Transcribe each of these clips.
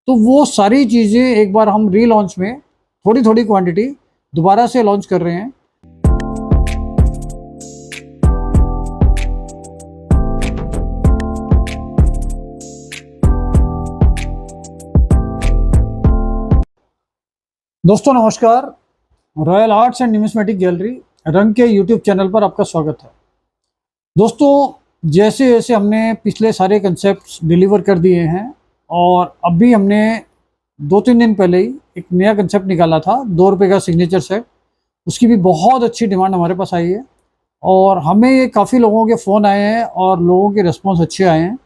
तो वो सारी चीज़ें एक बार हम रीलॉन्च में थोड़ी थोड़ी क्वांटिटी दोबारा से लॉन्च कर रहे हैं। दोस्तों नमस्कार, royal arts and numismatic gallery रंग के यूट्यूब चैनल पर आपका स्वागत है। दोस्तों जैसे जैसे हमने पिछले सारे कंसेप्ट डिलीवर कर दिए हैं और अभी हमने 2-3 दिन पहले ही एक नया कंसेप्ट निकाला था 2 रुपये का सिग्नेचर सेट। उसकी भी बहुत अच्छी डिमांड हमारे पास आई है और हमें ये काफ़ी लोगों के फ़ोन आए हैं और लोगों के रिस्पॉन्स अच्छे आए हैं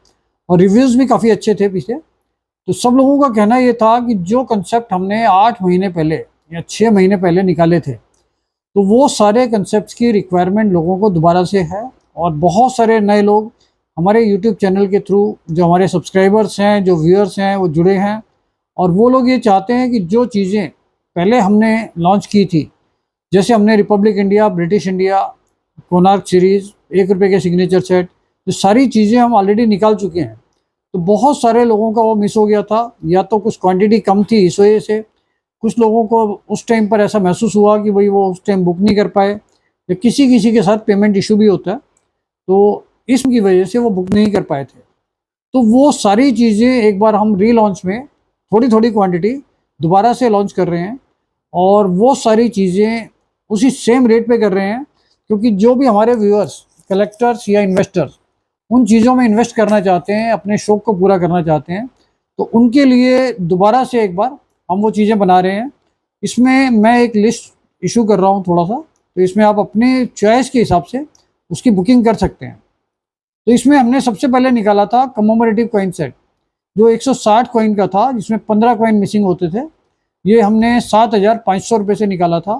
और रिव्यूज़ भी काफ़ी अच्छे थे पीछे। तो सब लोगों का कहना ये था कि जो कंसेप्ट हमने 8 महीने पहले या 6 महीने पहले निकाले थे, तो वो सारे कंसेप्ट की रिक्वायरमेंट लोगों को दोबारा से है और बहुत सारे नए लोग हमारे यूट्यूब चैनल के थ्रू, जो हमारे सब्सक्राइबर्स हैं, जो व्यूअर्स हैं, वो जुड़े हैं और वो लोग ये चाहते हैं कि जो चीज़ें पहले हमने लॉन्च की थी, जैसे हमने Republic India, British India, Konark series, 1 रुपये के सिग्नेचर सेट, जो सारी चीज़ें हम ऑलरेडी निकाल चुके हैं। तो बहुत सारे लोगों का वो मिस हो गया था, या तो कुछ क्वांटिटी कम थी इस वजह से, कुछ लोगों को उस टाइम पर ऐसा महसूस हुआ कि भाई वो उस टाइम बुक नहीं कर पाए, या किसी किसी के साथ पेमेंट इशू भी होता है, तो इसकी वजह से वो बुक नहीं कर पाए थे। तो वो सारी चीज़ें एक बार हम रीलॉन्च में थोड़ी थोड़ी क्वांटिटी दोबारा से लॉन्च कर रहे हैं और वो सारी चीज़ें उसी सेम रेट पे कर रहे हैं, क्योंकि जो भी हमारे व्यूअर्स, कलेक्टर्स या इन्वेस्टर्स उन चीज़ों में इन्वेस्ट करना चाहते हैं, अपने शौक को पूरा करना चाहते हैं, तो उनके लिए दोबारा से एक बार हम वो चीज़ें बना रहे हैं। इसमें मैं एक लिस्ट इशू कर रहा हूँ थोड़ा सा, तो इसमें आप अपने चॉइस के हिसाब से उसकी बुकिंग कर सकते हैं। तो इसमें हमने सबसे पहले निकाला था कमोमरेटिव कॉइन सेट, जो 160 कॉइन का था, जिसमें 15 कॉइन मिसिंग होते थे। ये हमने 7,500 रुपये से निकाला था।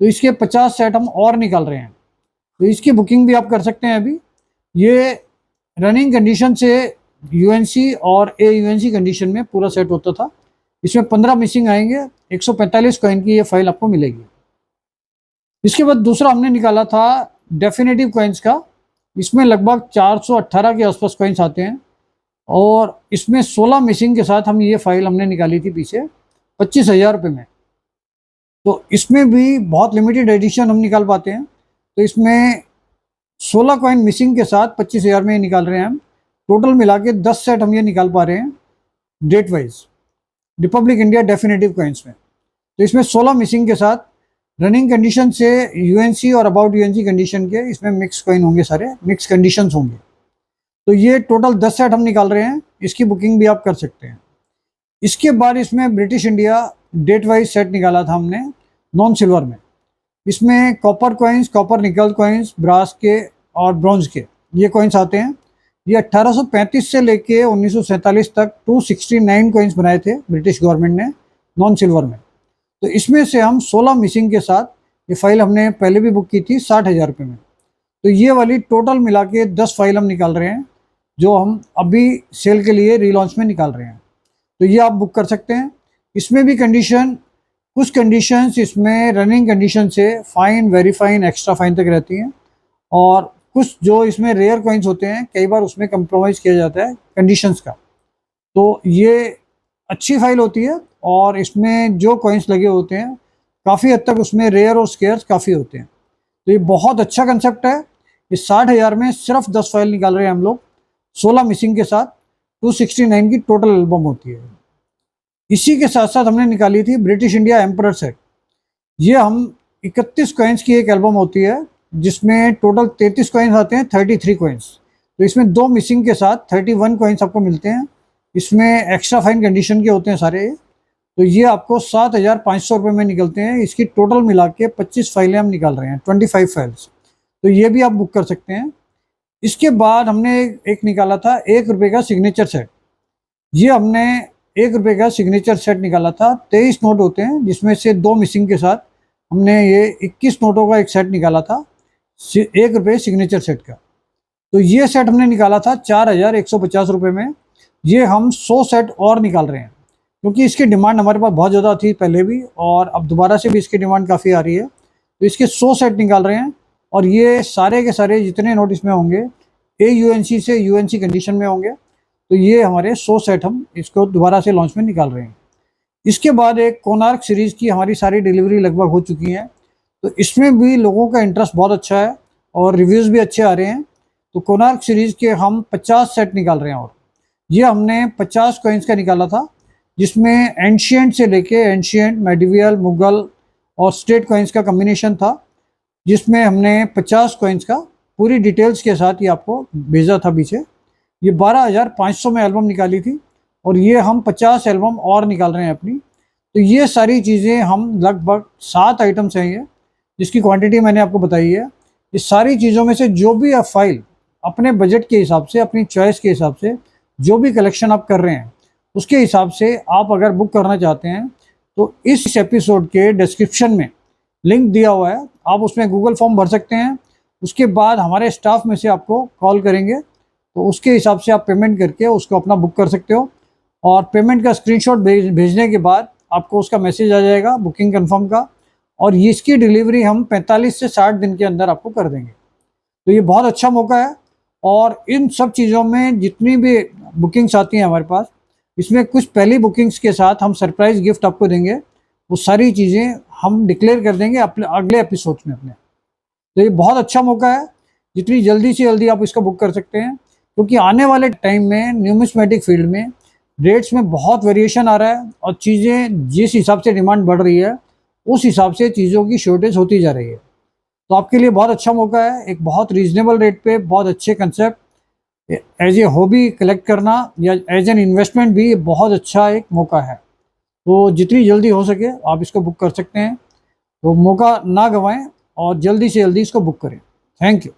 तो इसके 50 सेट हम और निकाल रहे हैं, तो इसकी बुकिंग भी आप कर सकते हैं अभी। ये रनिंग कंडीशन से यूएनसी और AUNC कंडीशन में पूरा सेट होता था। इसमें 15 मिसिंग आएंगे, 145 कॉइन की ये फाइल आपको मिलेगी। इसके बाद दूसरा हमने निकाला था डेफिनेटिव कॉइन्स का। इसमें लगभग 418 के आसपास कॉइन्स आते हैं और इसमें 16 मिसिंग के साथ हम ये फाइल हमने निकाली थी पीछे 25,000 रुपये में। तो इसमें भी बहुत लिमिटेड एडिशन हम निकाल पाते हैं। तो इसमें 16 कॉइन मिसिंग के साथ 25,000 में निकाल रहे हैं हम। टोटल मिला के 10 सेट हम ये निकाल पा रहे हैं date wise, republic India definitive coins में। तो इसमें 16 मिसिंग के साथ रनिंग कंडीशन से UNC और अबाउट UNC कंडीशन के इसमें मिक्स कॉइन होंगे, सारे मिक्स कंडीशंस होंगे। तो ये टोटल 10 सेट हम निकाल रहे हैं, इसकी बुकिंग भी आप कर सकते हैं। इसके बाद इसमें British India date wise set निकाला था हमने नॉन सिल्वर में। इसमें copper coins, copper nickel coins, brass के और ब्रॉन्ज के ये कॉइन्स आते हैं। ये 1835 से लेके 1947 तक 269 कॉइन्स बनाए थे ब्रिटिश गवर्नमेंट ने नॉन सिल्वर में। तो इसमें से हम 16 मिसिंग के साथ, ये फाइल हमने पहले भी बुक की थी 60,000 रुपये में। तो ये वाली टोटल मिला के 10 फाइल हम निकाल रहे हैं, जो हम अभी सेल के लिए रीलॉन्च में निकाल रहे हैं। तो ये आप बुक कर सकते हैं। इसमें भी कंडीशन, कुछ कंडीशंस इसमें रनिंग कंडीशन से fine, very fine, extra fine तक रहती हैं और कुछ जो इसमें रेयर कॉइन्स होते हैं, कई बार उसमें कंप्रोमाइज़ किया जाता है कंडीशंस का। तो ये अच्छी फाइल होती है और इसमें जो कॉइन्स लगे होते हैं काफ़ी हद तक उसमें रेयर और स्केयर्स काफ़ी होते हैं। तो ये बहुत अच्छा कंसेप्ट है। इस 60,000 में सिर्फ 10 फाइल निकाल रहे हैं हम लोग, 16 मिसिंग के साथ 269 की टोटल एल्बम होती है। इसी के साथ साथ हमने निकाली थी ब्रिटिश इंडिया एम्परर सेट। ये हम 31 कॉइन्स की एक एल्बम होती है, जिसमें टोटल 33 कॉइन्स आते हैं, 33 कॉइन्स। तो इसमें 2 मिसिंग के साथ 31 कॉइन्स आपको मिलते हैं। इसमें एक्स्ट्रा फाइन कंडीशन के होते हैं सारे। तो ये आपको 7,500 रुपये में निकलते हैं। इसकी टोटल मिला के 25 फाइलें हम निकाल रहे हैं, 25 फाइल्स। तो ये भी आप बुक कर सकते हैं। इसके बाद हमने एक निकाला था 1 रुपये का सिग्नेचर सेट। ये हमने 1 रुपये का सिग्नेचर सेट निकाला था। 23 नोट होते हैं, जिसमें से 2 मिसिंग के साथ हमने ये 21 नोटों का एक सेट निकाला था 1 रुपये सिग्नेचर सेट का। तो ये सेट हमने निकाला था 4,150 रुपये में। ये हम 100 सेट और निकाल रहे हैं, क्योंकि इसकी डिमांड हमारे पास बहुत ज़्यादा थी पहले भी और अब दोबारा से भी इसकी डिमांड काफ़ी आ रही है। तो इसके 100 सेट निकाल रहे हैं और ये सारे के सारे जितने नोट इसमें होंगे AUNC से UNC कंडीशन में होंगे। तो ये हमारे 100 सेट हम इसको दोबारा से लॉन्च में निकाल रहे हैं। इसके बाद एक कोणार्क सीरीज़ की हमारी सारी डिलीवरी लगभग हो चुकी है, तो इसमें भी लोगों का इंटरेस्ट बहुत अच्छा है और रिव्यूज़ भी अच्छे आ रहे हैं। तो कोणार्क सीरीज़ के हम 50 सेट निकाल रहे हैं। और ये हमने 50 कॉइन्स का निकाला था, जिसमें एंशियंट से लेके एंशियंट, मेडिवियल, मुगल और स्टेट कॉइन्स का कम्बिनेशन था, जिसमें हमने 50 कॉइन्स का पूरी डिटेल्स के साथ ये आपको भेजा था पीछे। ये 12,500 में एल्बम निकाली थी और ये हम 50 एल्बम और निकाल रहे हैं अपनी। तो ये सारी चीज़ें हम लगभग 7 आइटम्स हैं ये, जिसकी क्वांटिटी मैंने आपको बताई है। इस सारी चीज़ों में से जो भी आप फाइल अपने बजट के हिसाब से, अपनी चॉइस के हिसाब से जो भी कलेक्शन आप कर रहे हैं, उसके हिसाब से आप अगर बुक करना चाहते हैं तो इस एपिसोड के डिस्क्रिप्शन में लिंक दिया हुआ है, आप उसमें गूगल फॉर्म भर सकते हैं। उसके बाद हमारे स्टाफ में से आपको कॉल करेंगे, तो उसके हिसाब से आप पेमेंट करके उसको अपना बुक कर सकते हो। और पेमेंट का स्क्रीनशॉट भेजने के बाद आपको उसका मैसेज आ जाएगा बुकिंग कंफर्म का, और इसकी डिलीवरी हम 45 से 60 दिन के अंदर आपको कर देंगे। तो ये बहुत अच्छा मौका है। और इन सब चीज़ों में जितनी भी बुकिंग्स आती हैं हमारे पास, इसमें कुछ पहली बुकिंग्स के साथ हम सरप्राइज़ गिफ्ट आपको देंगे। वो सारी चीज़ें हम डिक्लेयर कर देंगे अपने अगले एपिसोड में अपने। तो ये बहुत अच्छा मौका है, जितनी जल्दी से जल्दी आप इसको बुक कर सकते हैं, क्योंकि आने वाले टाइम में न्यूमिस्मेटिक फील्ड में रेट्स में बहुत वेरिएशन आ रहा है और चीज़ें जिस हिसाब से डिमांड बढ़ रही है उस हिसाब से चीज़ों की शॉर्टेज होती जा रही है। तो आपके लिए बहुत अच्छा मौका है, एक बहुत रीजनेबल रेट पे बहुत अच्छे concept as a hobby collect करना या एज एन इन्वेस्टमेंट भी बहुत अच्छा एक मौका है। तो जितनी जल्दी हो सके आप इसको बुक कर सकते हैं। तो मौका ना गंवाएं और जल्दी से जल्दी इसको बुक करें। Thank you.